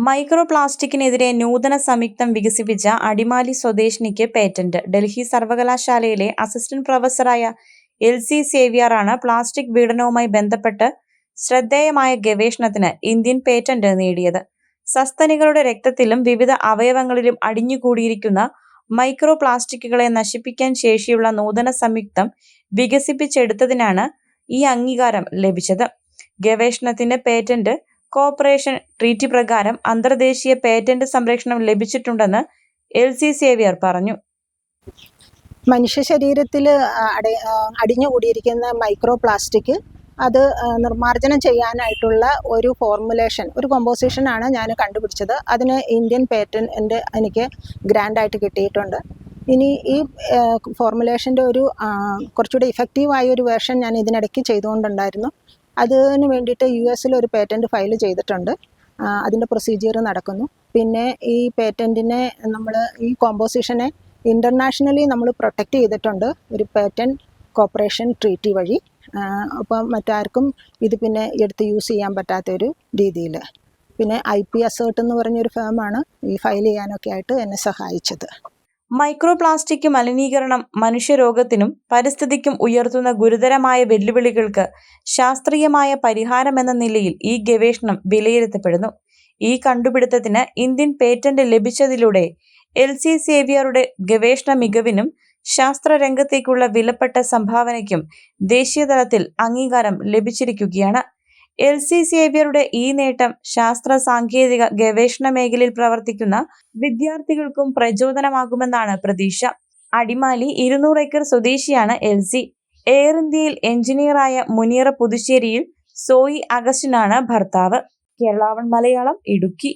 Micro പ്ലാസ്റ്റിക്കിനെതിരെ നൂതന സംയുക്തം വികസിപ്പിച്ച അടിമാലി സ്വദേശിനിക്ക് പേറ്റന്റ്. ഡൽഹി സർവകലാശാലയിലെ അസിസ്റ്റന്റ് പ്രൊഫസറായ എൽസി സേവ്യറാണ് പ്ലാസ്റ്റിക് പീഡനവുമായി ബന്ധപ്പെട്ട് ശ്രദ്ധേയമായ ഗവേഷണത്തിന് ഇന്ത്യൻ പേറ്റന്റ് നേടിയത്. സസ്തനികളുടെ രക്തത്തിലും വിവിധ അവയവങ്ങളിലും അടിഞ്ഞുകൂടിയിരിക്കുന്ന മൈക്രോ പ്ലാസ്റ്റിക്കുകളെ നശിപ്പിക്കാൻ ശേഷിയുള്ള നൂതന സംയുക്തം വികസിപ്പിച്ചെടുത്തതിനാണ് ഈ അംഗീകാരം ലഭിച്ചത്. ഗവേഷണത്തിന് പേറ്റന്റ് കോർപ്പറേഷൻ ട്രീറ്റി പ്രകാരം അന്തർദേശീയ പേറ്റന്റ് സംരക്ഷണം ലഭിച്ചിട്ടുണ്ടെന്ന് എൽസി സേവ്യർ പറഞ്ഞു. മനുഷ്യ ശരീരത്തിൽ അടിഞ്ഞുകൂടിയിരിക്കുന്ന മൈക്രോ പ്ലാസ്റ്റിക് അത് നിർമ്മാർജ്ജനം ചെയ്യാനായിട്ടുള്ള ഒരു ഫോർമുലേഷൻ, ഒരു കോമ്പോസിഷനാണ് ഞാൻ കണ്ടുപിടിച്ചത്. അതിന് ഇന്ത്യൻ പേറ്റന്റ് എനിക്ക് ഗ്രാൻഡായിട്ട് കിട്ടിയിട്ടുണ്ട്. ഇനി ഈ ഫോർമുലേഷൻ്റെ ഒരു കുറച്ചുകൂടി ഇഫക്റ്റീവായ ഒരു വേർഷൻ ഞാൻ ഇതിനിടയ്ക്ക് ചെയ്തുകൊണ്ടുണ്ടായിരുന്നു. അതിന് വേണ്ടിയിട്ട് US ഒരു പേറ്റന്റ് ഫയൽ ചെയ്തിട്ടുണ്ട്. അതിൻ്റെ പ്രൊസീജിയർ നടക്കുന്നു. പിന്നെ ഈ പേറ്റൻറ്റിനെ ഈ കോമ്പോസിഷനെ ഇൻ്റർനാഷണലി നമ്മൾ പ്രൊട്ടക്റ്റ് ചെയ്തിട്ടുണ്ട് ഒരു പേറ്റന്റ് കോർപ്പറേഷൻ ട്രീറ്റി വഴി. അപ്പം മറ്റാർക്കും ഇത് പിന്നെ എടുത്ത് യൂസ് ചെയ്യാൻ പറ്റാത്തൊരു രീതിയിൽ. പിന്നെ IP അസേർട്ട് എന്ന് പറഞ്ഞൊരു ഫേമാണ് ഈ ഫയൽ ചെയ്യാനൊക്കെ ആയിട്ട് എന്നെ സഹായിച്ചത്. മൈക്രോ പ്ലാസ്റ്റിക് മലിനീകരണം മനുഷ്യരോഗത്തിനും പരിസ്ഥിതിക്കും ഉയർത്തുന്ന ഗുരുതരമായ വെല്ലുവിളികൾക്ക് ശാസ്ത്രീയമായ പരിഹാരമെന്ന നിലയിൽ ഈ ഗവേഷണം വിലയിരുത്തപ്പെടുന്നു. ഈ കണ്ടുപിടുത്തത്തിന് ഇന്ത്യൻ പേറ്റന്റ് ലഭിച്ചതിലൂടെ എൽസി സേവ്യറുടെ ഗവേഷണ മികവിനും ശാസ്ത്രരംഗത്തേക്കുള്ള വിലപ്പെട്ട സംഭാവനയ്ക്കും ദേശീയതലത്തിൽ അംഗീകാരം ലഭിച്ചിരിക്കുകയാണ്. എൽസി സേവ്യറുടെ ഈ നേട്ടം ശാസ്ത്ര സാങ്കേതിക ഗവേഷണ മേഖലയിൽ പ്രവർത്തിക്കുന്ന വിദ്യാർത്ഥികൾക്കും പ്രചോദനമാകുമെന്നാണ് പ്രതീക്ഷ. അടിമാലി 200 ഏക്കർ സ്വദേശിയാണ് എൽസി. എയർ ഇന്ത്യയിൽ എഞ്ചിനീയറായ മുനീറ പുതുശ്ശേരിയിൽ സോയി അഗസ്റ്റിനാണ് ഭർത്താവ്. കേരള1 മലയാളം, ഇടുക്കി.